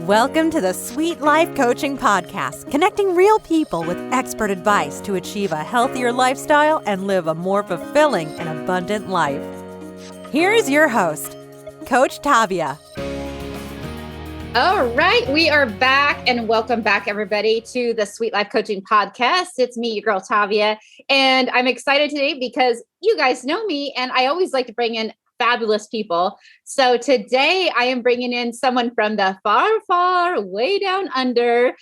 Welcome to the Sweet Life Coaching Podcast, connecting real people with expert advice to achieve a healthier lifestyle and live a more fulfilling and abundant life. Here is your host, Coach Tavia. All right, we are back and welcome back everybody to the Sweet Life Coaching Podcast. It's me, your girl Tavia, and I'm excited today because you guys know me and I always like to bring in fabulous people. So today I am bringing in someone from the far, far way down under,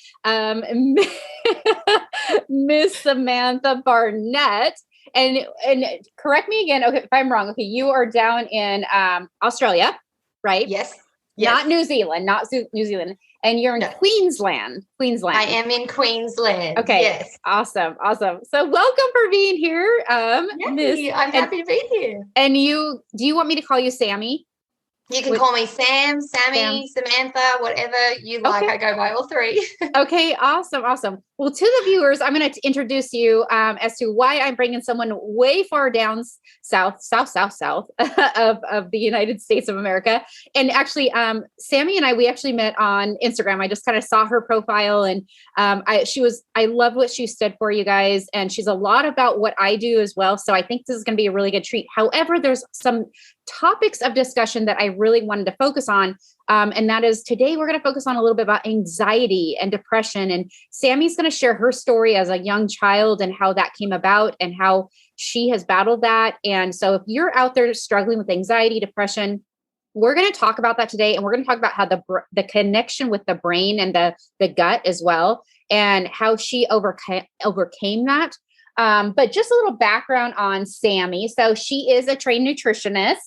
Miss Samantha Barnett. And correct me again, okay, if I'm wrong. Okay, you are down in Australia, right? Yes. Not New Zealand, New Zealand. And you're in Queensland. I am in Queensland. Okay. Yes. Awesome. So welcome for being here. Yay, I'm happy to be here. And do you want me to call you Sammy? You can call me Sam, Sammy, Samantha, whatever you like. Okay. I go by all three. Okay. Awesome. Well, to the viewers, I'm going to introduce you as to why I'm bringing someone way far down south of the United States of America. And actually, Sammy and we actually met on Instagram. I just kind of saw her profile and I love what she stood for, you guys. And she's a lot about what I do as well. So I think this is going to be a really good treat. However, there's some topics of discussion that I really wanted to focus on. And that is today we're going to focus on a little bit about anxiety and depression. And Sammy's going to share her story as a young child and how that came about and how she has battled that. And so if you're out there struggling with anxiety, depression, we're going to talk about that today. And we're going to talk about how the connection with the brain and the gut as well, and how she overcame that. But just a little background on Sammy. So she is a trained nutritionist.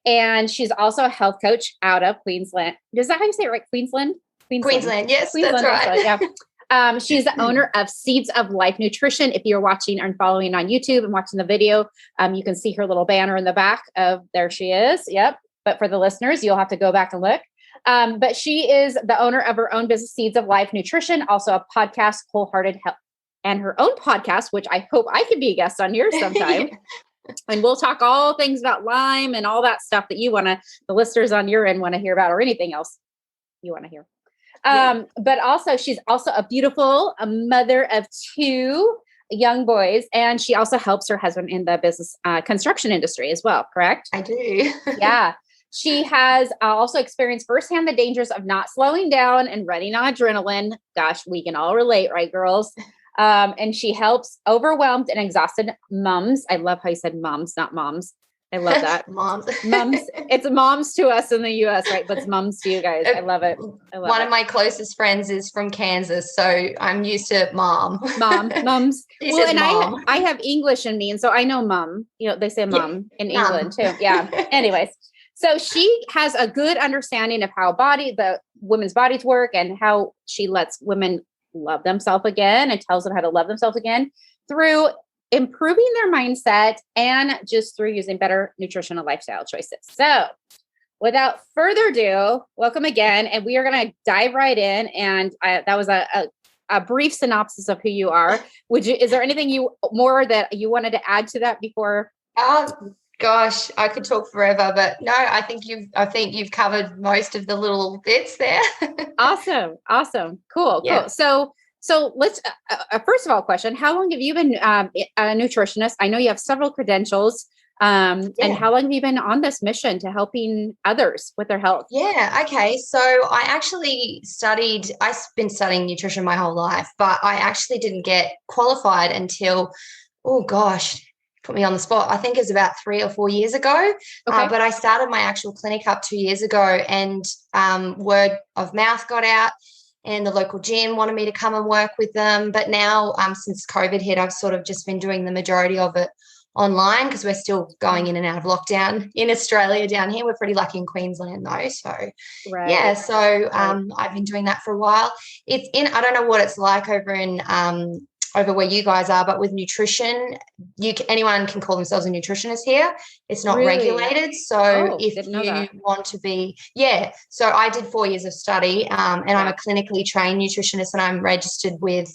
And she's also a health coach out of Queensland. Is that how you say it, right? Queensland, yes, Queensland, that's right. Yeah. She's the owner of Seeds of Life Nutrition. If you're watching and following on YouTube and watching the video, you can see her little banner in the back of there she is. Yep. But for the listeners, you'll have to go back and look. But she is the owner of her own business, Seeds of Life Nutrition, also a podcast, Wholehearted Health, and her own podcast, which I hope I can be a guest on here sometime. And we'll talk all things about Lyme and all that stuff that the listeners on your end want to hear about, or anything else you want to hear. But also, she's also a beautiful mother of two young boys, and she also helps her husband in the business construction industry as well, correct? I do. Yeah. She has also experienced firsthand the dangers of not slowing down and running on adrenaline. Gosh, we can all relate, right, girls? And she helps overwhelmed and exhausted moms. I love how you said moms, not moms. I love that. Moms. It's moms to us in the US, right? But it's moms to you guys. I love it. One of my closest friends is from Kansas, so I'm used to mums. Well, and mom. I have English in me, and so I know mom. You know, they say mom in England too. Yeah. Anyways, so she has a good understanding of how the women's bodies work and how she lets women love themselves again and tells them how to love themselves again through improving their mindset and just through using better nutritional lifestyle choices. So without further ado, welcome again. And we are going to dive right in. And that was a brief synopsis of who you are. Is there anything more that you wanted to add to that before? Gosh, I could talk forever, but no, I think you've covered most of the little bits there. Awesome. Cool. Yeah. So let's first of all, question: how long have you been a nutritionist? I know you have several credentials. And how long have you been on this mission to helping others with their health? Yeah. Okay. So I've been studying nutrition my whole life, but I actually didn't get qualified until, put me on the spot. I think it was about 3 or 4 years ago. Okay. But I started my actual clinic up 2 years ago, and word of mouth got out, and the local gym wanted me to come and work with them. But now, since COVID hit, I've sort of just been doing the majority of it online because we're still going in and out of lockdown in Australia down here. We're pretty lucky in Queensland though. So I've been doing that for a while. I don't know what it's like over where you guys are, but with nutrition, anyone can call themselves a nutritionist here. It's not regulated. So if you want to be, so I did 4 years of study and I'm a clinically trained nutritionist, and I'm registered with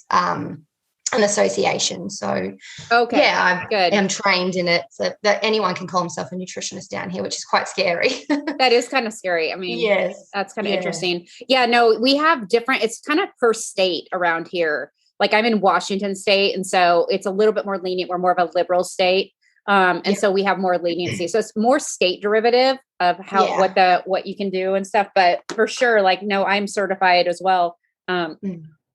an association. So Okay. yeah, Good. I am trained in it, so that anyone can call himself a nutritionist down here, which is quite scary. That is kind of scary. I mean, Yes. that's kind of interesting. Yeah, no, we have different, it's kind of per state around here. Like I'm in Washington state. And so it's a little bit more lenient. We're more of a liberal state. And so we have more leniency. So it's more state derivative of how, what you can do and stuff. But for sure, like, no, I'm certified as well.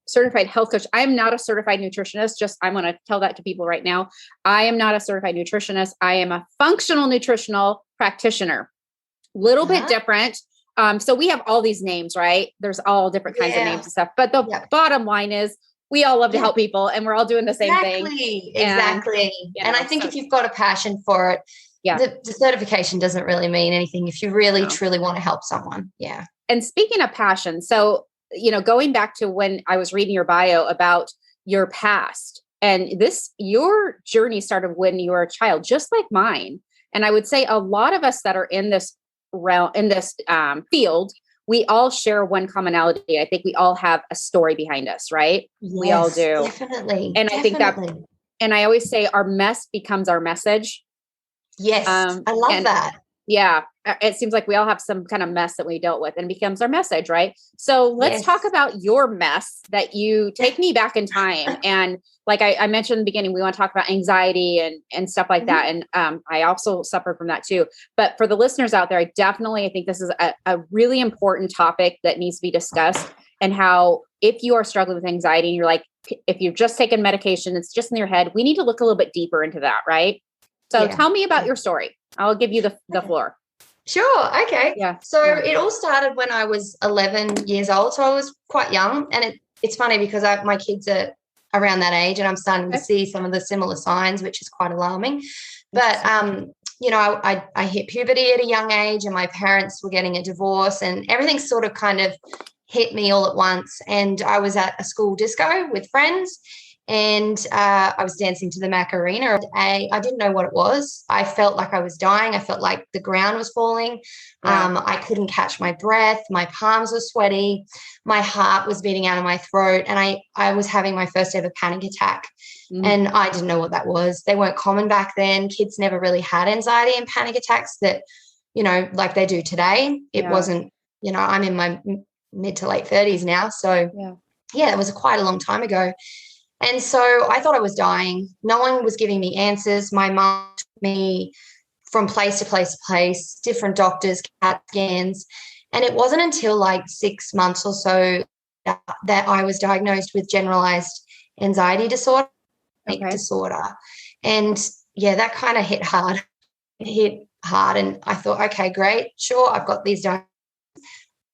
Certified health coach. I am not a certified nutritionist. I'm going to tell that to people right now. I am not a certified nutritionist. I am a functional nutritional practitioner. Little bit different. So we have all these names, right? There's all different kinds of names and stuff. But the bottom line is we all love to help people and we're all doing the same thing. Exactly. And I think if you've got a passion for it, the certification doesn't really mean anything if you really, truly want to help someone. Yeah. And speaking of passion, so, going back to when I was reading your bio about your past and your journey started when you were a child, just like mine. And I would say a lot of us that are in this realm, in this field, we all share one commonality. I think we all have a story behind us, right? Yes, we all do. Definitely. And I think that, and I always say our mess becomes our message. Yes. I love that. Yeah. It seems like we all have some kind of mess that we dealt with and becomes our message, right? So let's talk about your mess that you take me back in time. And like I mentioned in the beginning, we want to talk about anxiety and stuff like that. And I also suffered from that too. But for the listeners out there, I think this is a really important topic that needs to be discussed, and how if you are struggling with anxiety and you're like, if you've just taken medication, it's just in your head, we need to look a little bit deeper into that, right? So tell me about your story. I'll give you the floor. Sure. Okay. Yeah. So it all started when I was 11 years old. So I was quite young, and it's funny because my kids are around that age, and I'm starting to see some of the similar signs, which is quite alarming. But, I hit puberty at a young age, and my parents were getting a divorce, and everything sort of kind of hit me all at once. And I was at a school disco with friends, and I was dancing to the Macarena. I didn't know what it was. I felt like I was dying. I felt like the ground was falling. I couldn't catch my breath. My palms were sweaty. My heart was beating out of my throat. And I was having my first ever panic attack. And I didn't know what that was. They weren't common back then. Kids never really had anxiety and panic attacks that, like they do today. It wasn't, I'm in my mid to late 30s now. So it was quite a long time ago. And so I thought I was dying. No one was giving me answers. My mom took me from place to place to place, different doctors, CAT scans. And it wasn't until like 6 months or so that I was diagnosed with generalized anxiety disorder. And that kind of hit hard. It hit hard. And I thought, okay, great. Sure, I've got these diagnoses.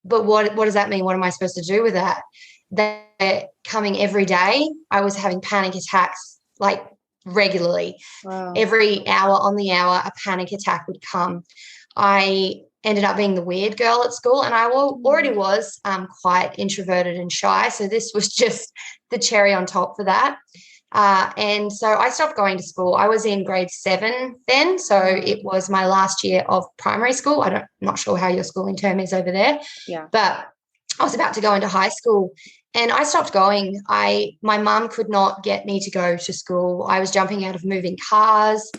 But what does that mean? What am I supposed to do with that? They're coming every day. I was having panic attacks like regularly. Wow. Every hour on the hour, a panic attack would come. I ended up being the weird girl at school, and I already was quite introverted and shy. So this was just the cherry on top for that. And so I stopped going to school. I was in grade 7 then. So it was my last year of primary school. I'm not sure how your schooling term is over there. Yeah. But I was about to go into high school, and I stopped going. My mum could not get me to go to school. I was jumping out of moving cars.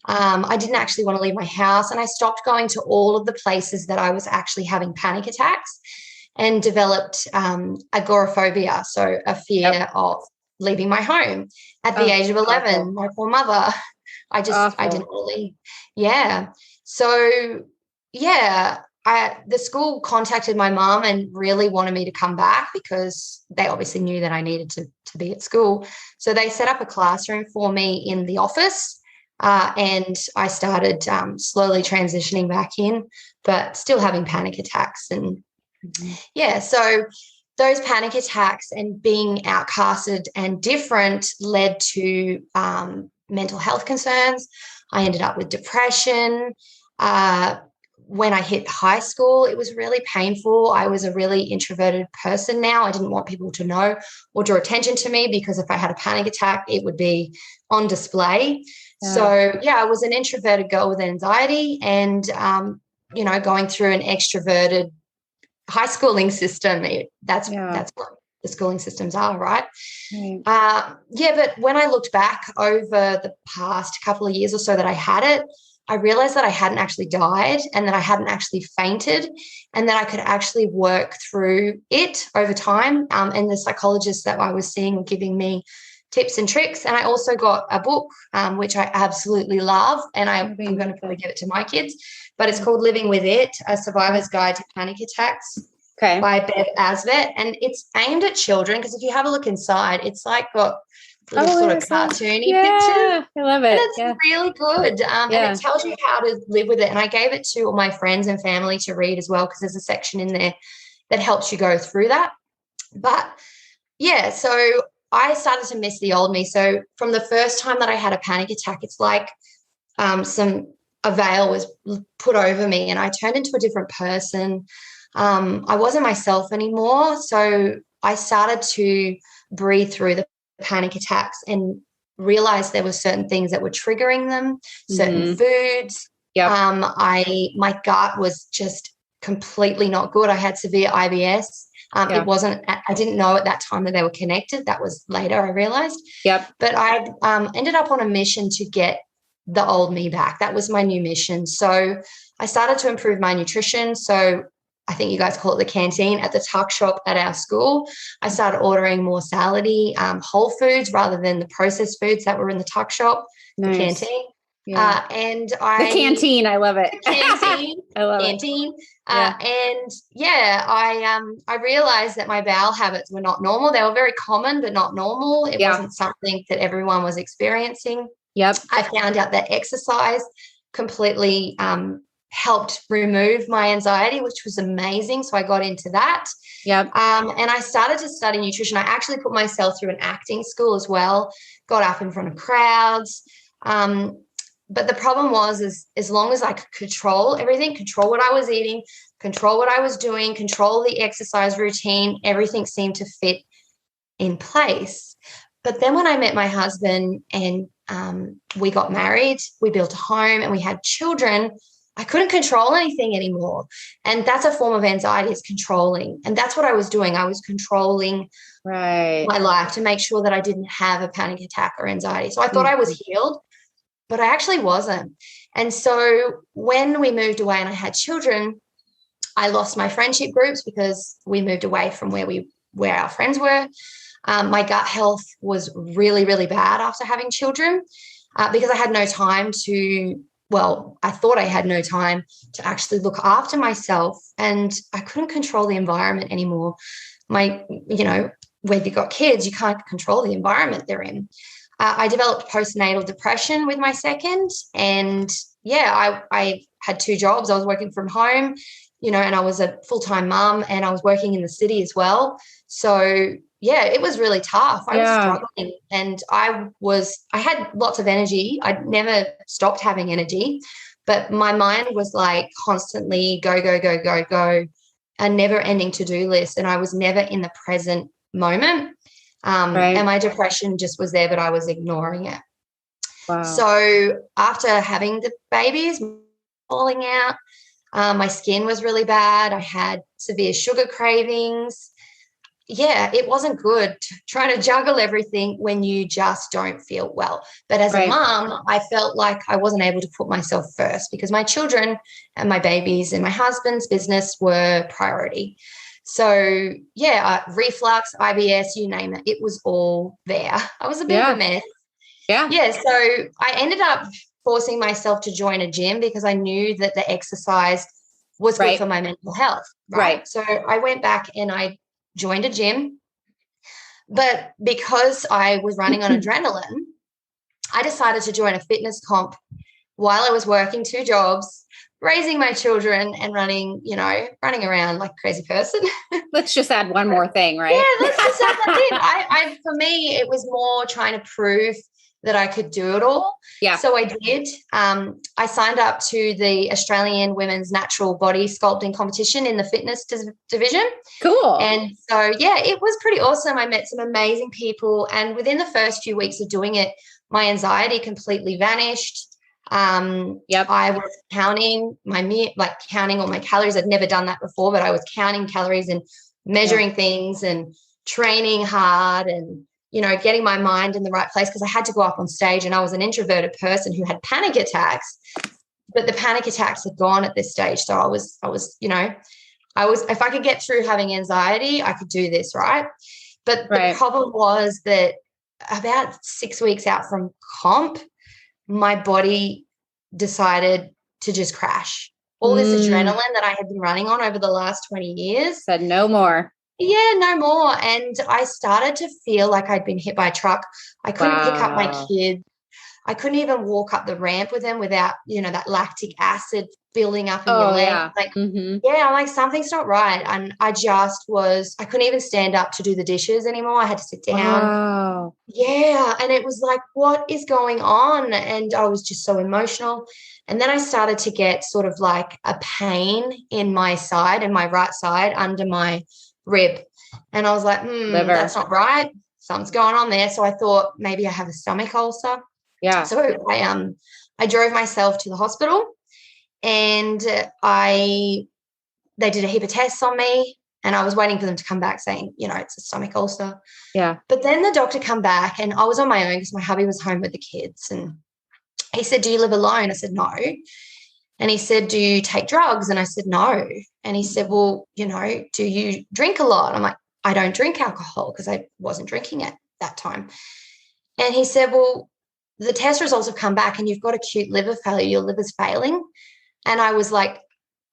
I didn't actually want to leave my house, and I stopped going to all of the places that I was actually having panic attacks, and developed agoraphobia, so a fear of leaving my home at the age of 11. Awful. My poor mother. I didn't really. Yeah. So, the school contacted my mom and really wanted me to come back because they obviously knew that I needed to be at school. So they set up a classroom for me in the office, and I started slowly transitioning back in, but still having panic attacks. And so those panic attacks and being outcasted and different led to mental health concerns. I ended up with depression. When I hit high school, it was really painful. I was a really introverted person now. I didn't want people to know or draw attention to me because if I had a panic attack, it would be on display. Yeah. So, I was an introverted girl with anxiety and, going through an extroverted high schooling system. That's what the schooling systems are, right? Right. But when I looked back over the past couple of years or so that I had it, I realized that I hadn't actually died and that I hadn't actually fainted and that I could actually work through it over time. And the psychologists that I was seeing were giving me tips and tricks. And I also got a book, which I absolutely love, and I'm going to probably give it to my kids, but it's called Living With It, A Survivor's Guide to Panic Attacks by Bev Asvet. And it's aimed at children because if you have a look inside, it's like got little sort of cartoony pictures. I love it. And it's really good. And it tells you how to live with it. And I gave it to all my friends and family to read as well, because there's a section in there that helps you go through that. But yeah, so I started to miss the old me. So from the first time that I had a panic attack, it's like a veil was put over me and I turned into a different person. I wasn't myself anymore. So I started to breathe through the panic attacks and realized there were certain things that were triggering them, certain foods. My gut was just completely not good. I had severe IBS. It wasn't, I didn't know at that time that they were connected. That was later I realized. But I ended up on a mission to get the old me back. That was my new mission. So I started to improve my nutrition. So I think you guys call it the canteen at the tuck shop at our school. I started ordering more salady, whole foods rather than the processed foods that were in the tuck shop, the canteen. The canteen, I love it. The canteen, I love canteen. I realized that my bowel habits were not normal. They were very common, but not normal. It wasn't something that everyone was experiencing. I found out that exercise completely helped remove my anxiety, which was amazing. So I got into that. And I started to study nutrition. I actually put myself through an acting school as well, got up in front of crowds. But the problem was, as long as I could control everything, control what I was eating, control what I was doing, control the exercise routine, everything seemed to fit in place. But then when I met my husband and we got married, we built a home and we had children, I couldn't control anything anymore. And that's a form of anxiety, is controlling. And that's what I was doing. I was controlling my life to make sure that I didn't have a panic attack or anxiety. So I thought I was healed, but I actually wasn't. And so when we moved away and I had children, I lost my friendship groups because we moved away from where our friends were. My gut health was really, really bad after having children because I had no time I thought I had no time to actually look after myself, and I couldn't control the environment anymore. When you've got kids, you can't control the environment they're in. I developed postnatal depression with my second, and I had 2 jobs. I was working from home, and I was a full-time mum, and I was working in the city as well. So it was really tough. I was struggling, and I had lots of energy. I'd never stopped having energy, but my mind was like constantly go, go, go, go, go, a never-ending to-do list, and I was never in the present moment. And my depression just was there, but I was ignoring it. Wow. So after having the babies, falling out, my skin was really bad. I had severe sugar cravings. It wasn't good trying to juggle everything when you just don't feel well. But as a mom, I felt like I wasn't able to put myself first because my children and my babies and my husband's business were priority. So, reflux, IBS, you name it, it was all there. I was a bit of a mess. So I ended up forcing myself to join a gym because I knew that the exercise was good for my mental health. So I went back and I joined a gym. But because I was running on adrenaline, I decided to join a fitness comp while I was working 2 jobs, raising my children and running around like a crazy person. Let's just add one more thing, right? Yeah, let's just add that in. For me, it was more trying to prove that I could do it all. So I did. I signed up to the Australian Women's Natural Body Sculpting Competition in the fitness division. Cool. And so, it was pretty awesome. I met some amazing people. And within the first few weeks of doing it, my anxiety completely vanished. I was counting counting all my calories. I'd never done that before, but I was counting calories and measuring things and training hard and, getting my mind in the right place because I had to go up on stage, and I was an introverted person who had panic attacks, but the panic attacks had gone at this stage. So I was, if I could get through having anxiety, I could do this, right? But the problem was that about 6 weeks out from comp, my body decided to just crash. All this adrenaline that I had been running on over the last 20 years. Said no more. Yeah, no more. And I started to feel like I'd been hit by a truck. I couldn't pick up my kids. I couldn't even walk up the ramp with them without, that lactic acid building up in your leg. Yeah. Like, I'm like, something's not right. And I couldn't even stand up to do the dishes anymore. I had to sit down. Wow. Yeah. And it was like, what is going on? And I was just so emotional. And then I started to get sort of like a pain in my right side under my rib. And I was like, that's not right. Something's going on there. So I thought maybe I have a stomach ulcer. Yeah. So I drove myself to the hospital, and they did a heap of tests on me, and I was waiting for them to come back saying, it's a stomach ulcer. Yeah. But then the doctor come back, and I was on my own because my hubby was home with the kids, and he said, "Do you live alone?" I said, "No." And he said, "Do you take drugs?" And I said, "No." And he said, "Well, do you drink a lot?" I'm like, "I don't drink alcohol," because I wasn't drinking at that time. And he said, "Well, the test results have come back and you've got acute liver failure. Your liver's failing." And I was like,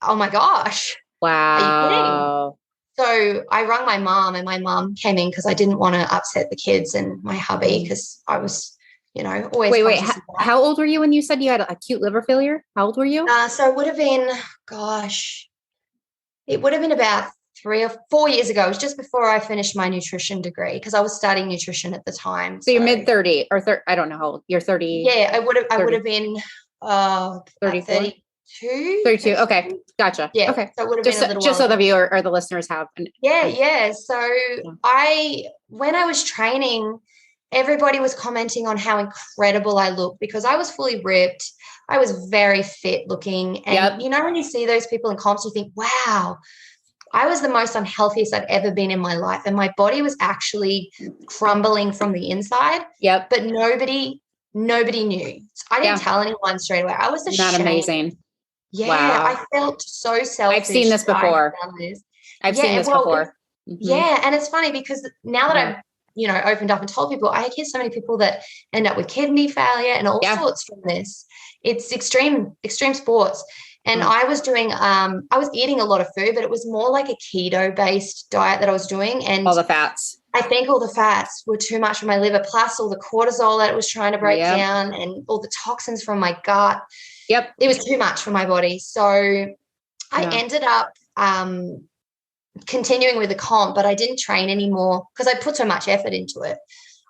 oh my gosh. Wow. Are you kidding? So I rang my mom, and my mom came in because I didn't want to upset the kids and my hubby because I was, always. Wait. How old were you when you said you had acute liver failure? How old were you? So it would have been, about 3 or 4 years ago. It was just before I finished my nutrition degree because I was studying nutrition at the time. So you're mid-30 or I don't know how old. You're 30. Yeah, I would have been 32. 32. Okay. Gotcha. Yeah. Okay. So it would have been a little just while. so the viewer or the listeners have. Yeah. So when I was training, everybody was commenting on how incredible I looked because I was fully ripped. I was very fit looking. And when you see those people in comps, you think, wow, I was the most unhealthiest I'd ever been in my life. And my body was actually crumbling from the inside. Yep. But nobody knew. I didn't tell anyone straight away. I was ashamed. Not amazing. Yeah. Wow. I felt so selfish. I've seen this before. I've seen this before. Yeah. And it's funny because now that I've, opened up and told people, I hear so many people that end up with kidney failure and all sorts from this. It's extreme sports. And I was doing, I was eating a lot of food, but it was more like a keto-based diet that I was doing. And all the fats. I think all the fats were too much for my liver, plus all the cortisol that it was trying to break down and all the toxins from my gut. Yep. It was too much for my body. So I ended up continuing with the comp, but I didn't train anymore because I put so much effort into it.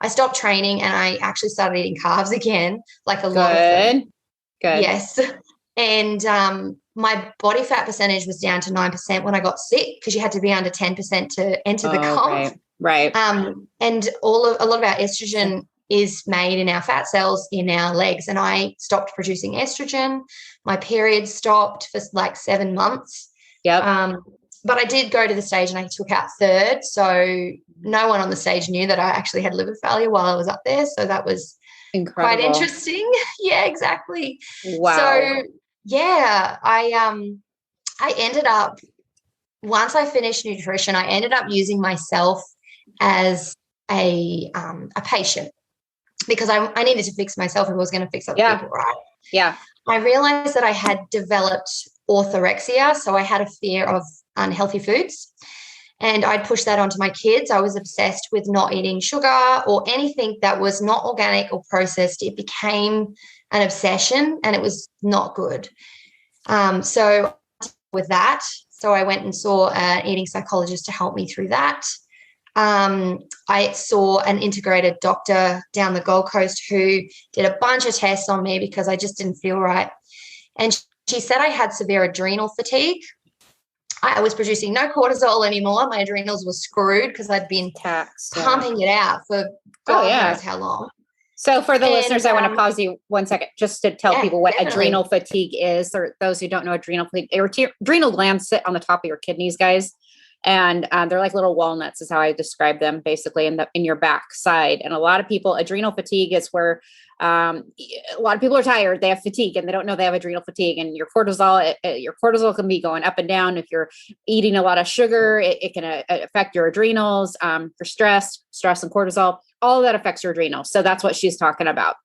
I stopped training and I actually started eating carbs again, like a lot of them. Good. Yes. And my body fat percentage was down to 9% when I got sick because you had to be under 10% to enter the comp. Right. And a lot of our estrogen is made in our fat cells in our legs. And I stopped producing estrogen. My period stopped for like 7 months. Yep. But I did go to the stage and I took out third. So no one on the stage knew that I actually had liver failure while I was up there. So that was incredible. Quite interesting. Yeah, exactly. Wow. So yeah, I ended up, once I finished nutrition, I ended up using myself as a patient because I needed to fix myself if I was going to fix other people, right? Yeah. I realized that I had developed orthorexia, so I had a fear of unhealthy foods. And I'd push that onto my kids. I was obsessed with not eating sugar or anything that was not organic or processed. It became an obsession and it was not good. So with that, so I went and saw an eating psychologist to help me through that. I saw an integrated doctor down the Gold Coast who did a bunch of tests on me because I just didn't feel right. And she said I had severe adrenal fatigue. I was producing no cortisol anymore. My adrenals were screwed because I'd been pumping it out for God knows how long. So for the listeners, I want to pause you 1 second just to tell people what adrenal fatigue is, or those who don't know adrenal fatigue. Adrenal glands sit on the top of your kidneys, guys. And they're like little walnuts is how I describe them, basically in your back side. And a lot of people, adrenal fatigue is where a lot of people are tired. They have fatigue and they don't know they have adrenal fatigue, and your cortisol can be going up and down. If you're eating a lot of sugar, it can affect your adrenals. For stress and cortisol, all of that affects your adrenals. So that's what she's talking about.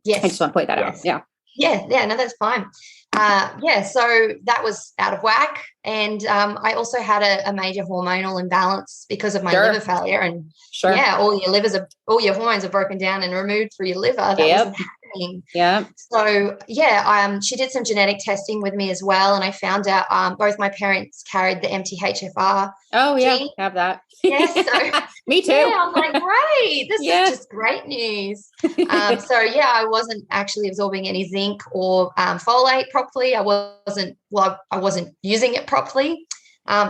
Yes. I just want to point that out. Yeah. Yeah, no, that's fine. So that was out of whack. And I also had a major hormonal imbalance because of my liver failure. And all your hormones are broken down and removed through your liver. That wasn't happening. Yeah. So she did some genetic testing with me as well. And I found out both my parents carried the MTHFR. Oh, yeah, gene. have that. Yes. So me too. Yeah, I was like, great. This is just great news. I wasn't actually absorbing any zinc or folate properly. I wasn't using it properly.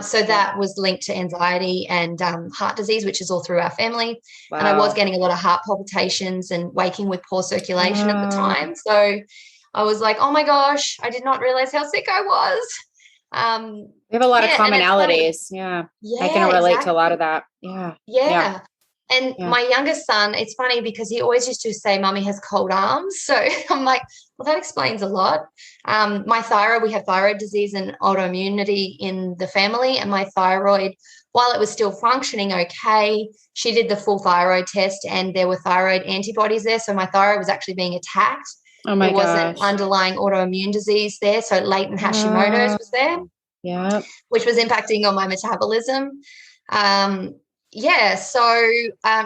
So that was linked to anxiety and heart disease, which is all through our family. Wow. And I was getting a lot of heart palpitations and waking with poor circulation at the time. So I was like, oh my gosh, I did not realize how sick I was. We have a lot of commonalities. Yeah. I can relate to a lot of that. Yeah. And my youngest son, it's funny because he always used to say, Mummy has cold arms. So I'm like, well, that explains a lot. My thyroid, we have thyroid disease and autoimmunity in the family. And my thyroid, while it was still functioning okay, she did the full thyroid test and there were thyroid antibodies there. So my thyroid was actually being attacked. Oh my gosh. There was an underlying autoimmune disease there. So latent Hashimoto's was there. Yeah. Which was impacting on my metabolism. So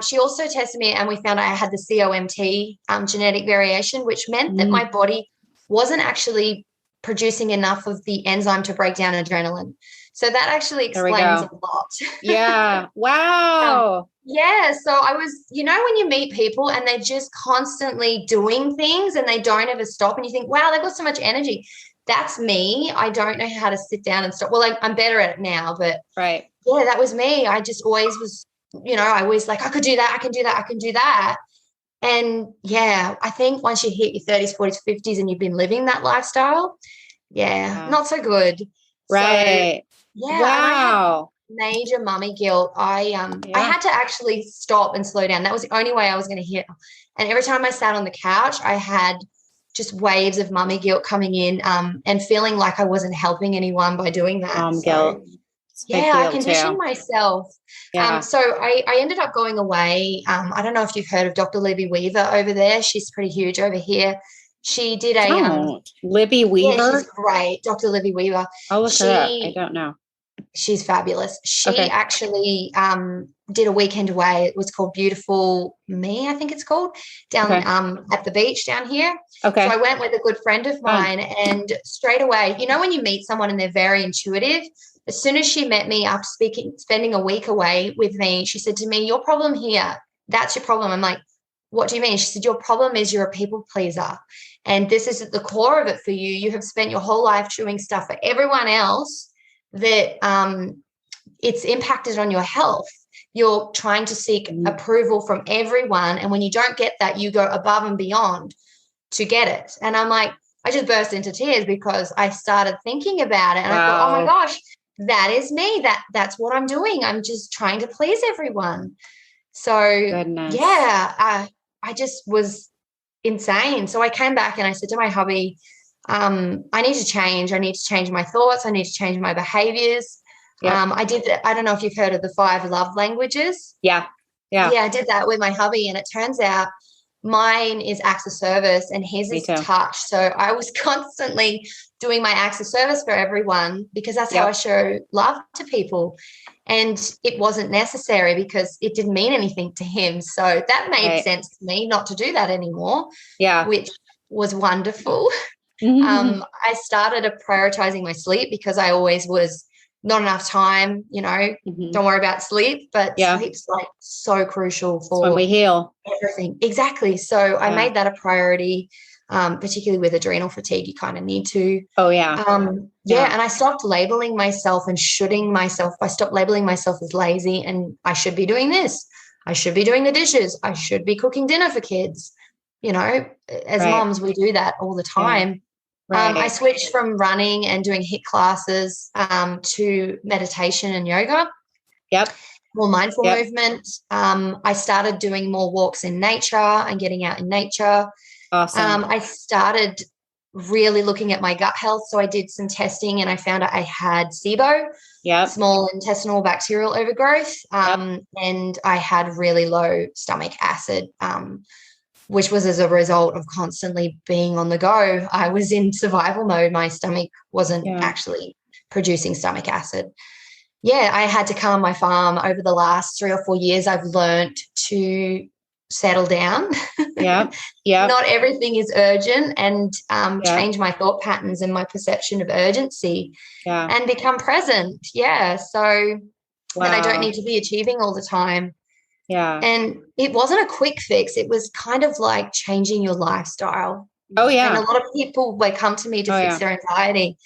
she also tested me and we found I had the COMT genetic variation, which meant that my body wasn't actually producing enough of the enzyme to break down adrenaline. So that actually explains a lot. Yeah. Wow. So I was, when you meet people and they're just constantly doing things and they don't ever stop and you think, wow, they've got so much energy. That's me. I don't know how to sit down and stop. Well, I'm better at it now, but right. Yeah, that was me. I just always was, I always like, I could do that. I can do that. I can do that. And I think once you hit your 30s, 40s, 50s and you've been living that lifestyle, not so good. Right. So, wow. Major mummy guilt. I had to actually stop and slow down. That was the only way I was going to heal. And every time I sat on the couch, I had just waves of mummy guilt coming in and feeling like I wasn't helping anyone by doing that. Mom guilt. I conditioned myself. So I ended up going away. I don't know if you've heard of Dr. Libby Weaver over there. She's pretty huge over here. She did Libby Weaver? Yeah, she's great. Dr. Libby Weaver. I'll look her up. I don't know. She's fabulous. She actually did a weekend away. It was called Beautiful Me, I think it's called, down at the beach down here. Okay. So I went with a good friend of mine and straight away, when you meet someone and they're very intuitive, as soon as she met me after spending a week away with me, she said to me, your problem here, that's your problem. I'm like, what do you mean? She said, your problem is you're a people pleaser. And this is at the core of it for you. You have spent your whole life doing stuff for everyone else that it's impacted on your health. You're trying to seek approval from everyone. And when you don't get that, you go above and beyond to get it. And I'm like, I just burst into tears because I started thinking about it. And I thought, oh my gosh, that is me. That's what I'm doing. I'm just trying to please everyone. So I just was insane. So I came back and I said to my hubby, I need to change. I need to change my thoughts. I need to change my behaviors. Yep. I don't know if you've heard of the 5 love languages. Yeah, I did that with my hubby and it turns out mine is acts of service and his is touch. So I was constantly doing my acts of service for everyone because that's how I show love to people. And it wasn't necessary because it didn't mean anything to him. So that made sense to me not to do that anymore, which was wonderful. Mm-hmm. I started prioritizing my sleep because I always was not enough time, don't worry about sleep, but sleep's like so crucial for when we heal everything. Exactly. So I made that a priority, particularly with adrenal fatigue. You kind of need to. Oh, yeah. And I stopped labeling myself and shoulding myself. I stopped labeling myself as lazy and I should be doing this. I should be doing the dishes. I should be cooking dinner for kids. As moms, we do that all the time. Yeah. Right. I switched from running and doing HIIT classes to meditation and yoga. Yep. More mindful Yep. movement. I started doing more walks in nature and getting out in nature. Awesome. I started really looking at my gut health. So I did some testing and I found out I had SIBO, Yep. small intestinal bacterial overgrowth, and I had really low stomach acid, which was as a result of constantly being on the go. I was in survival mode. My stomach wasn't actually producing stomach acid. Yeah, I had to calm my farm. Over the last 3 or 4 years, I've learned to settle down. Yeah. Yeah. Not everything is urgent, and change my thought patterns and my perception of urgency and become present. Yeah. So that I don't need to be achieving all the time. Yeah. And it wasn't a quick fix. It was kind of like changing your lifestyle. Oh, yeah. And a lot of people, they come to me to fix their anxiety,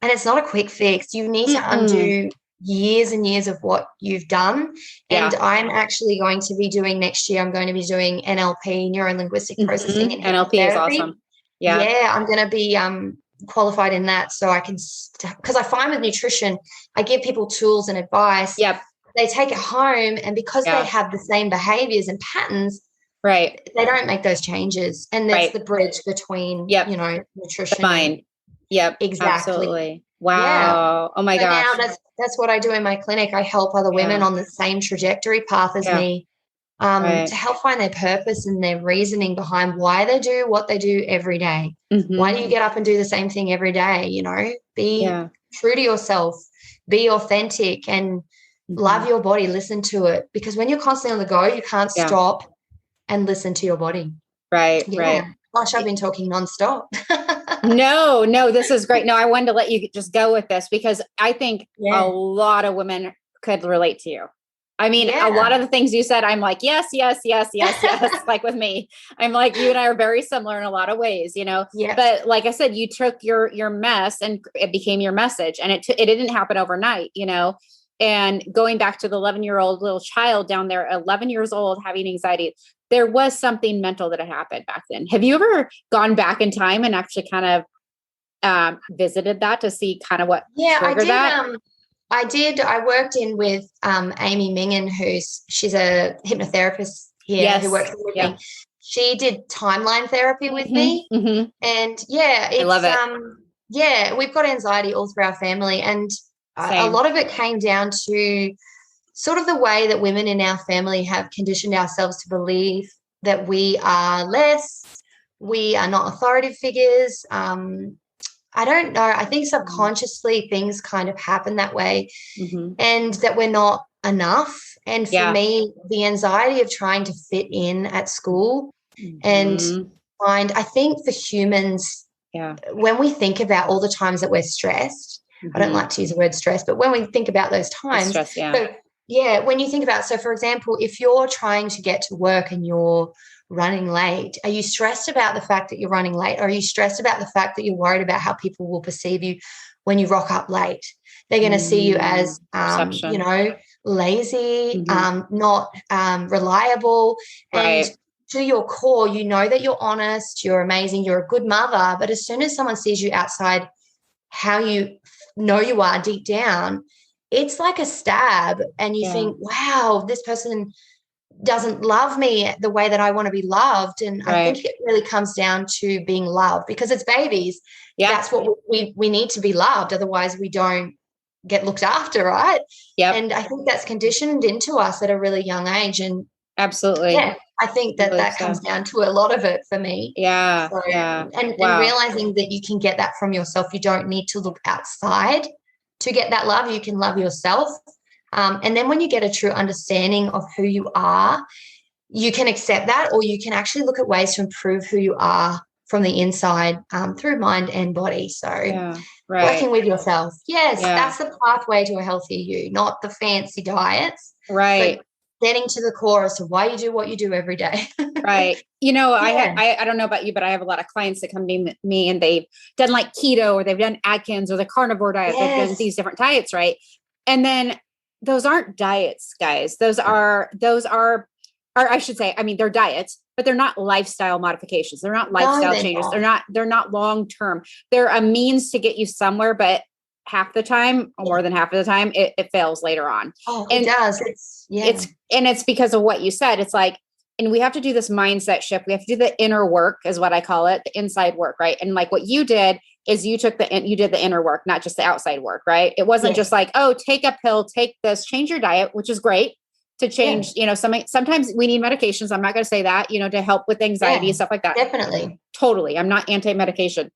and it's not a quick fix. You need to undo years and years of what you've done. And I'm actually going to be doing next year, I'm going to be doing NLP, neuro-linguistic processing, and NLP is awesome. Yeah, I'm going to be qualified in that, so I can, because I find with nutrition, I give people tools and advice. Yep. They take it home, and because they have the same behaviors and patterns, they don't make those changes. And that's the bridge between, nutrition. Fine. Yep. Exactly. Absolutely. Wow. Yeah. Oh my gosh. Now that's what I do in my clinic. I help other women on the same trajectory path as me, to help find their purpose and their reasoning behind why they do what they do every day. Why do you get up and do the same thing every day? Be true to yourself, be authentic, and love your body, listen to it. Because when you're constantly on the go, you can't stop and listen to your body. Right. Gosh, I've been talking nonstop. No, this is great. No, I wanted to let you just go with this because I think a lot of women could relate to you. I mean, a lot of the things you said, I'm like, yes. Like with me, I'm like, you and I are very similar in a lot of ways, but like I said, you took your mess and it became your message, and it didn't happen overnight, and going back to the 11-year-old little child down there, 11 years old, having anxiety, there was something mental that had happened back then. Have you ever gone back in time and actually kind of visited that to see kind of what triggered that? I did. I worked in with Amy Mingen, she's a hypnotherapist here who works with me. She did timeline therapy with me. And I love it. We've got anxiety all through our family, and a lot of it came down to sort of the way that women in our family have conditioned ourselves to believe that we are less, we are not authoritative figures. I don't know. I think subconsciously things kind of happen that way, and that we're not enough. And for me, the anxiety of trying to fit in at school and I think for humans, when we think about all the times that we're stressed, I don't like to use the word stress, but when we think about those times, when you think about, so for example, if you're trying to get to work and you're running late, are you stressed about the fact that you're running late? Or are you stressed about the fact that you're worried about how people will perceive you when you rock up late? They're going to see you as, lazy, not reliable. And to your core, you know that you're honest, you're amazing, you're a good mother. But as soon as someone sees you outside how you know you are deep down, it's like a stab, and you think, wow, this person doesn't love me the way that I want to be loved. And I think it really comes down to being loved, because as babies, that's what we need to be loved. Otherwise we don't get looked after, right? And I think that's conditioned into us at a really young age. And absolutely. I think that comes down to a lot of it for me. And realizing that you can get that from yourself. You don't need to look outside to get that love. You can love yourself. And then when you get a true understanding of who you are, you can accept that, or you can actually look at ways to improve who you are from the inside, through mind and body. So working with yourself. That's the pathway to a healthier you, not the fancy diets. But getting to the core as to why you do what you do every day. I don't know about you, but I have a lot of clients that come to me and they've done like keto, or they've done Atkins, or the carnivore diet. They've done these different diets. Right. And then those aren't diets, guys. Those are, I should say, I mean, they're diets, but they're not lifestyle modifications. They're not lifestyle changes. They're not long-term. They're a means to get you somewhere, but half the time, or more than half of the time, it fails later on. Oh, and it does. It's because of what you said. It's like, and we have to do this mindset shift. We have to do the inner work, is what I call it, the inside work, right? And like what you did is you did the inner work, not just the outside work, right? It wasn't just like, oh, take a pill, take this, change your diet, which is great to change. Sometimes we need medications. I'm not going to say that, to help with anxiety and stuff like that. Definitely. Totally. I'm not anti-medication,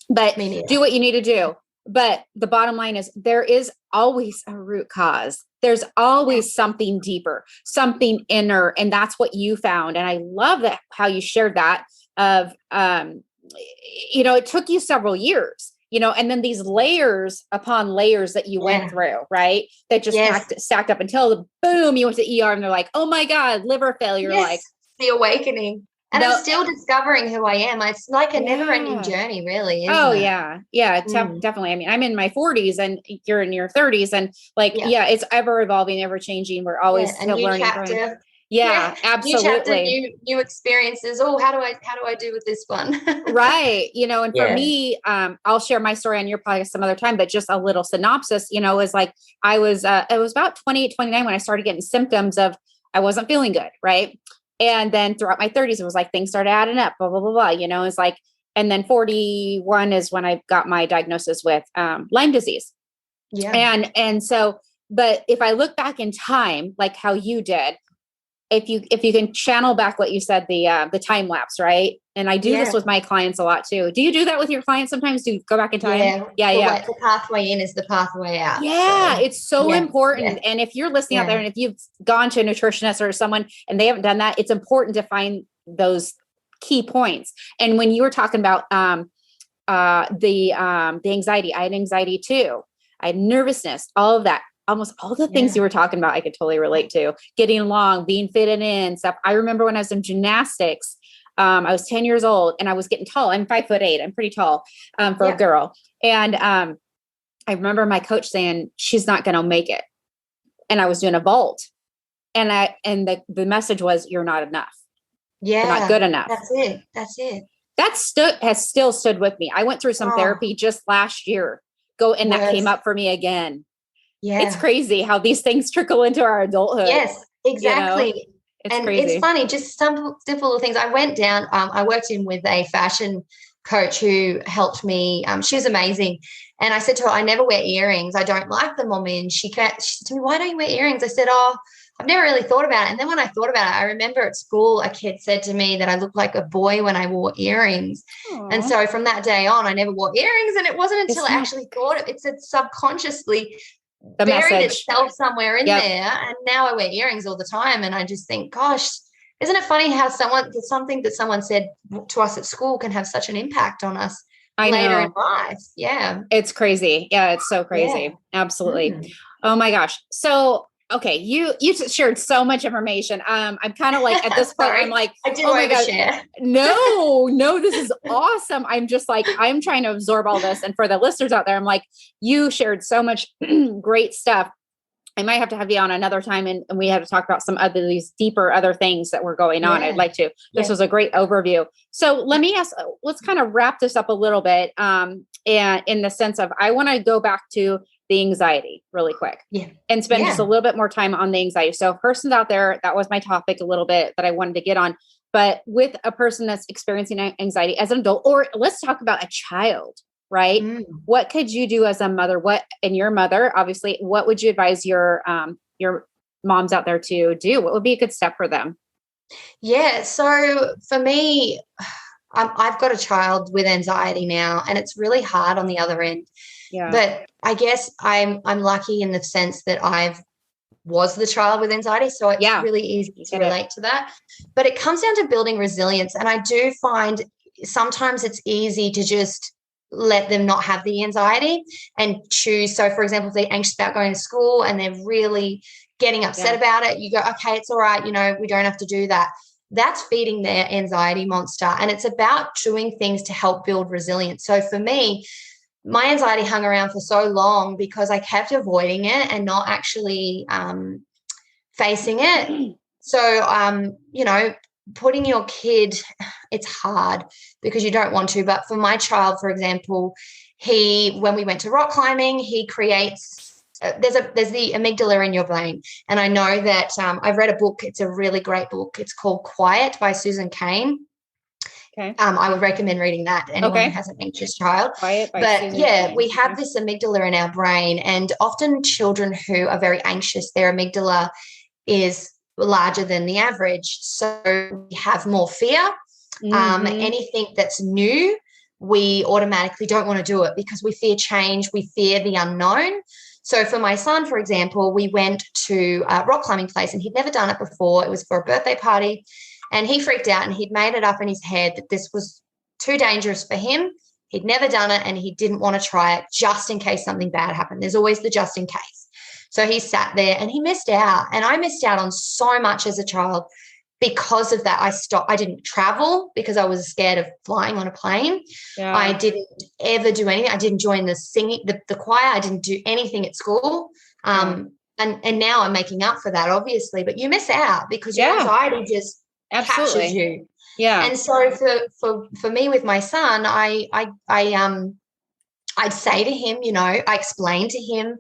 but do what you need to do. But the bottom line is there is always a root cause. There's always something deeper, something inner. And that's what you found. And I love that how you shared that of, it took you several years, and then these layers upon layers that you went through, right? That just stacked up until boom, you went to ER and they're like, oh my God, liver failure. Like the awakening. And I'm still discovering who I am. It's like a never-ending journey, really. Isn't it? Definitely. I mean, I'm in my 40s and you're in your 30s, and it's ever evolving, ever changing. We're always still learning. Chapter. Absolutely. New chapter, new experiences. Oh, how do I do with this one? Right. And for me, I'll share my story on your podcast some other time, but just a little synopsis, is like, it was about 28, 29 when I started getting symptoms of, I wasn't feeling good. Right. And then throughout my 30s, it was like things started adding up, blah, blah, blah, blah. It's like, and then 41 is when I got my diagnosis with Lyme disease. Yeah. And so, but if I look back in time, like how you did, if you can channel back what you said, the time lapse, right? And I do this with my clients a lot too. Do you do that with your clients sometimes? Do you go back in time? Yeah. The pathway in is the pathway out. Yeah. So. It's so important. And if you're listening out there and if you've gone to a nutritionist or someone and they haven't done that, it's important to find those key points. And when you were talking about the anxiety, I had anxiety too. I had nervousness, all of that. Almost all the things you were talking about, I could totally relate to. Getting along, being fitted in, stuff. I remember when I was in gymnastics, I was 10 years old and I was getting tall. I'm 5'8". I'm pretty tall for a girl. And I remember my coach saying, she's not going to make it. And I was doing a vault. And the message was, you're not enough. You're not good enough. That's it. That has still stood with me. I went through some therapy just last year. That came up for me again. Yeah. It's crazy how these things trickle into our adulthood. Yes, exactly. It's crazy. It's funny, just some simple little things. I went down, I worked in with a fashion coach who helped me. She was amazing. And I said to her, I never wear earrings. I don't like them on me. And she said to me, why don't you wear earrings? I said, I've never really thought about it. And then when I thought about it, I remember at school, a kid said to me that I looked like a boy when I wore earrings. Aww. And so from that day on, I never wore earrings. And it wasn't until I actually thought it said subconsciously the buried message itself somewhere in there. And now I wear earrings all the time. And I just think, gosh, isn't it funny how something that someone said to us at school can have such an impact on us later in life? Yeah. It's crazy. Yeah. It's so crazy. Yeah. Absolutely. Oh my gosh. So, okay. You shared so much information. I'm kind of like at this point, I'm like, I did overshare. No, this is awesome. I'm just like, I'm trying to absorb all this. And for the listeners out there, I'm like, you shared so much great stuff. I might have to have you on another time and we have to talk about some other these deeper other things that were going on. I'd like to. This was a great overview. So let me ask, let's kind of wrap this up a little bit. And in the sense of, I want to go back to the anxiety really quick and spend just a little bit more time on the anxiety. So persons out there, that was my topic a little bit that I wanted to get on, but with a person that's experiencing anxiety as an adult, or let's talk about a child, right? What could you do as a mother? And your mother, obviously, what would you advise your moms out there to do? What would be a good step for them? Yeah. So for me, I've got a child with anxiety now, and it's really hard on the other end. Yeah. But I guess I'm lucky in the sense that I was the child with anxiety. So it's really easy to relate to that. But it comes down to building resilience. And I do find sometimes it's easy to just let them not have the anxiety and choose. So, for example, if they're anxious about going to school and they're really getting upset about it, you go, okay, it's all right. We don't have to do that. That's feeding their anxiety monster. And it's about doing things to help build resilience. So for me, my anxiety hung around for so long because I kept avoiding it and not actually facing it. So, putting your kid, it's hard because you don't want to. But for my child, for example, when we went to rock climbing, he creates, there's the amygdala in your brain. And I know that I've read a book. It's a really great book. It's called Quiet by Susan Cain. Okay. I would recommend reading that to anyone who has an anxious child. Quiet by but Susan yeah, Cain. we have this amygdala in our brain, and often children who are very anxious, their amygdala is larger than the average. So we have more fear. Anything that's new, we automatically don't want to do it because we fear change. We fear the unknown. So for my son, for example, we went to a rock climbing place and he'd never done it before. It was for a birthday party and he freaked out and he'd made it up in his head that this was too dangerous for him. He'd never done it and he didn't want to try it just in case something bad happened. There's always the just in case. So he sat there and he missed out, and I missed out on so much as a child. Because of that, I didn't travel because I was scared of flying on a plane. Yeah. I didn't ever do anything. I didn't join the singing, the choir. I didn't do anything at school. And now I'm making up for that, obviously, but you miss out because your anxiety just captures you. Yeah. And so for me with my son, I'd say to him, I explained to him,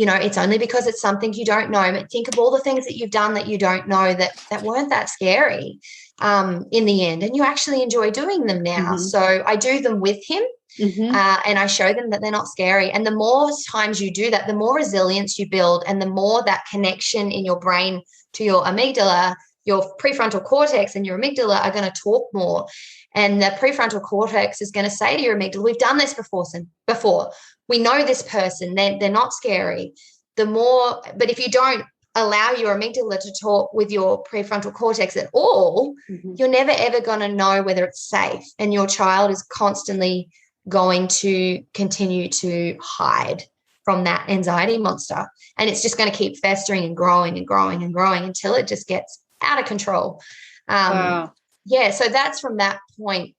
it's only because it's something you don't know. But think of all the things that you've done that you don't know that weren't that scary in the end. And you actually enjoy doing them now. So I do them with him and I show them that they're not scary. And the more times you do that, the more resilience you build and the more that connection in your brain to your amygdala, your prefrontal cortex and your amygdala are going to talk more. And the prefrontal cortex is going to say to your amygdala, we've done this before. We know this person. They're not scary. But if you don't allow your amygdala to talk with your prefrontal cortex at all, you're never, ever going to know whether it's safe. And your child is constantly going to continue to hide from that anxiety monster. And it's just going to keep festering and growing and growing and growing until it just gets out of control. Wow. Yeah, so that's from that point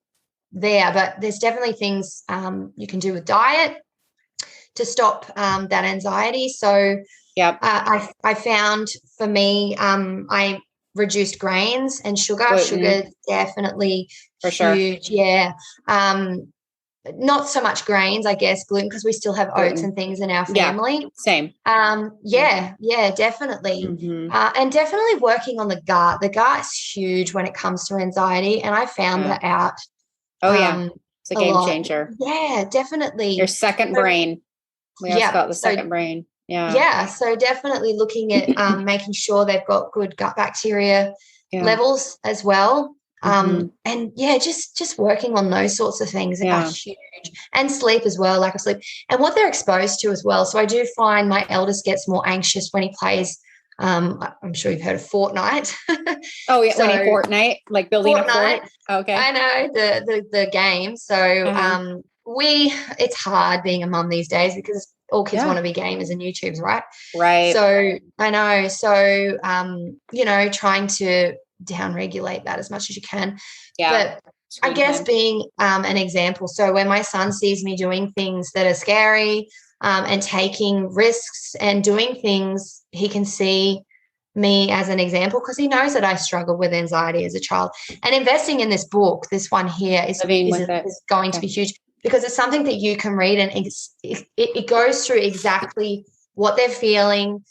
there. But there's definitely things you can do with diet to stop that anxiety. So I found for me, I reduced grains and sugar. Gluten. Sugar definitely for huge. Sure. Yeah. Not so much grains, I guess, gluten, because we still have oats and things in our family. Same. Yeah, definitely. And definitely working on the gut. The gut's huge when it comes to anxiety. And I found that out. Oh, it's a game changer. Yeah, definitely. Your second brain. We also got the second brain. Yeah. Yeah. So definitely looking at making sure they've got good gut bacteria levels as well. And just working on those sorts of things are huge. And sleep as well, lack of sleep, and what they're exposed to as well. So I do find my eldest gets more anxious when he plays. I'm sure you've heard of Fortnite. Oh yeah, when he Fortnite, like building a fort. Okay, I know the game. So it's hard being a mum these days because all kids want to be gamers and YouTubers, right? Right. So I know. So trying to down-regulate that as much as you can. Yeah. But I guess being an example. So when my son sees me doing things that are scary and taking risks and doing things, he can see me as an example because he knows that I struggled with anxiety as a child. And investing in this book, this one here, is going to be huge because it's something that you can read and it goes through exactly what they're feeling,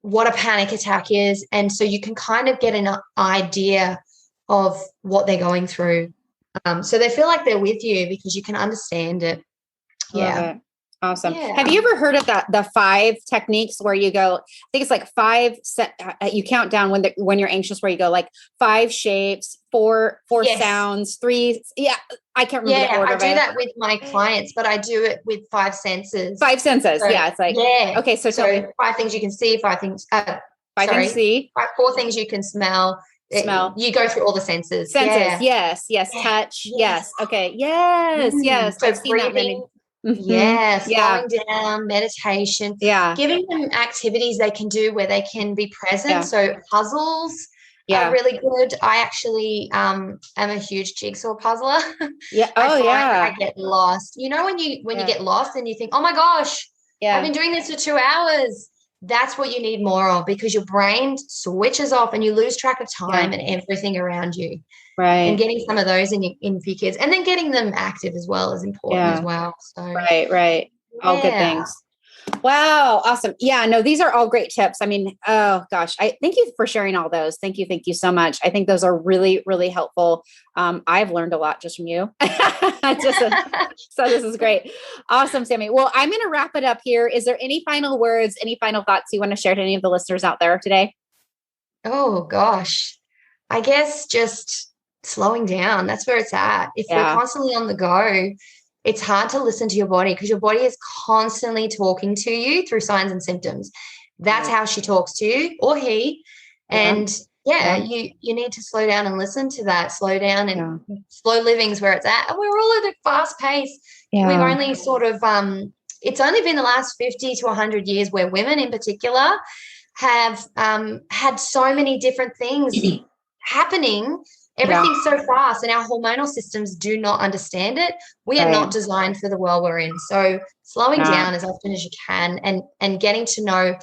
what a panic attack is. And so you can kind of get an idea of what they're going through. So they feel like they're with you because you can understand it. Yeah. Awesome. Yeah. Have you ever heard of the 5 techniques where you go, I think it's like 5, you count down when you're anxious, where you go like 5 shapes, 4 sounds, 3. Yeah. I can't remember the order. I do that with my clients, but I do it with 5 senses. 5 senses. So, it's like, okay. So 5 things you can see, 5 things, 5 things see, 4 things you can smell. You go through all the senses. Yes. Touch. Yes. Okay. Yes. So I've seen that many. Slowing down, meditation. Giving them activities they can do where they can be present. So puzzles are really good. I actually am a huge jigsaw puzzler. I get lost. When you get lost and you think, oh my gosh, I've been doing this for 2 hours. that's what you need more of, because your brain switches off and you lose track of time and everything around you. Right. And getting some of those in for your kids, and then getting them active as well is important as well. So right. All good things. Wow. Awesome. Yeah, no, these are all great tips. I mean, oh gosh, I thank you for sharing all those. Thank you. Thank you so much. I think those are really, really helpful. I've learned a lot just from you. So this is great. Awesome, Sammy. Well, I'm going to wrap it up here. Is there any final words, any final thoughts you want to share to any of the listeners out there today? Oh gosh, I guess just slowing down. That's where it's at. If we're constantly on the go, it's hard to listen to your body, because your body is constantly talking to you through signs and symptoms. That's how she talks to you, or he. And you need to slow down and listen to that. Slow down, and slow living's where it's at. And we're all at a fast pace. We've only sort of, it's only been the last 50 to 100 years where women in particular have had so many different things happening. Everything's so fast, and our hormonal systems do not understand it. We are not designed for the world we're in. So slowing down as often as you can, and getting to know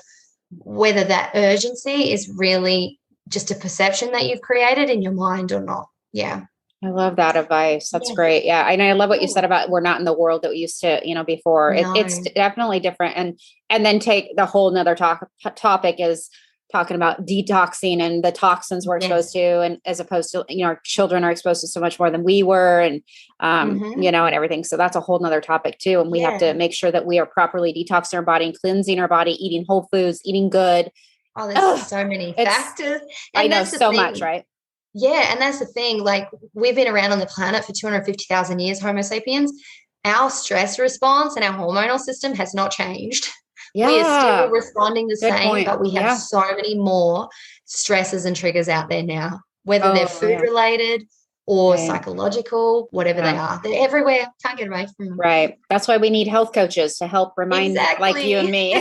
whether that urgency is really just a perception that you've created in your mind or not. Yeah. I love that advice. That's great. Yeah. And I love what you said about we're not in the world that we used to, before. No. It's definitely different. And then take the whole nother topic is talking about detoxing and the toxins we're exposed to, and as opposed to, our children are exposed to so much more than we were, and, and everything. So that's a whole nother topic too. And we have to make sure that we are properly detoxing our body and cleansing our body, eating whole foods, eating good. Oh, there's so many factors. And I know so much, right? Yeah. And that's the thing. Like, we've been around on the planet for 250,000 years, Homo sapiens. Our stress response and our hormonal system has not changed. Yeah. We are still responding the same, but we have so many more stresses and triggers out there now, whether they're food related or psychological, whatever they are. They're everywhere. Can't get away from them. Right. That's why we need health coaches to help remind like you and me.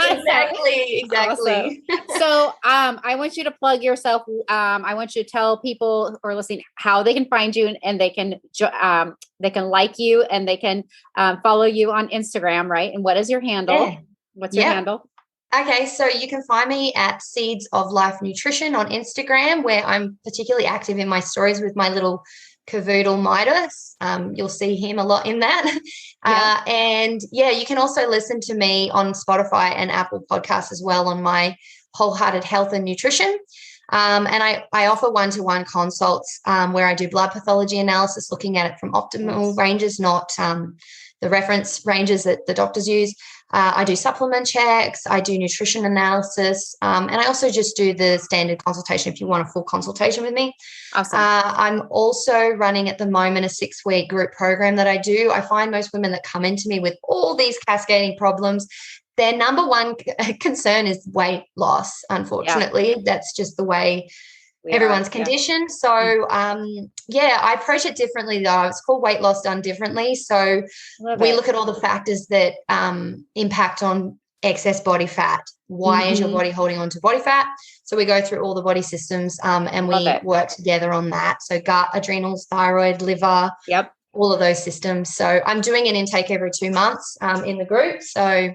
Exactly. Awesome. So I want you to plug yourself. I want you to tell people who are listening how they can find you, and they can like you, and they can follow you on Instagram, right? And what is your handle? Yeah. What's your handle? Okay, so you can find me at Seeds of Life Nutrition on Instagram, where I'm particularly active in my stories with my little cavoodle Midas. You'll see him a lot in that. And you can also listen to me on Spotify and Apple Podcasts as well on my Wholehearted Health and Nutrition. And I offer one-to-one consults where I do blood pathology analysis, looking at it from optimal ranges, not the reference ranges that the doctors use. I do supplement checks. I do nutrition analysis. And I also just do the standard consultation if you want a full consultation with me. Awesome. I'm also running at the moment a 6-week group program that I do. I find most women that come into me with all these cascading problems, their number one concern is weight loss. Unfortunately, that's just the way everyone's conditioned. So, I approach it differently though. It's called Weight Loss Done Differently. So we look at all the factors that impact on excess body fat. Why is your body holding on to body fat? So we go through all the body systems and we work together on that. So gut, adrenals, thyroid, liver, all of those systems. So I'm doing an intake every 2 months in the group. So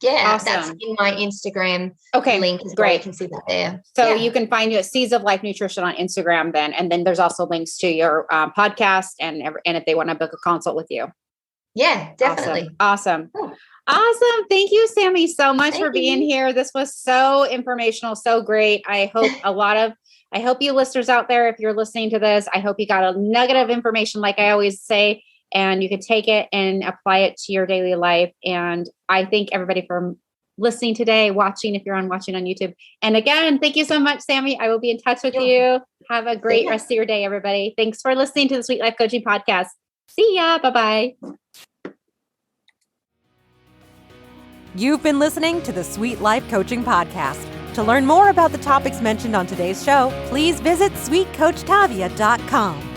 that's in my Instagram link as well. You can see that there. So you can find you at Seeds of Life Nutrition on Instagram then. And then there's also links to your podcast and if they want to book a consult with you. Yeah, definitely. Awesome. Cool. Awesome. Thank you, Sammy, so much for being here. This was so informational, so great. I hope you listeners out there, if you're listening to this, I hope you got a nugget of information, like I always say, and you can take it and apply it to your daily life. And I thank everybody for listening today, watching, if you're watching on YouTube. And again, thank you so much, Sammy. I will be in touch with you. Have a great rest of your day, everybody. Thanks for listening to the Sweet Life Coaching Podcast. See ya. Bye-bye. You've been listening to the Sweet Life Coaching Podcast. To learn more about the topics mentioned on today's show, please visit sweetcoachtavia.com.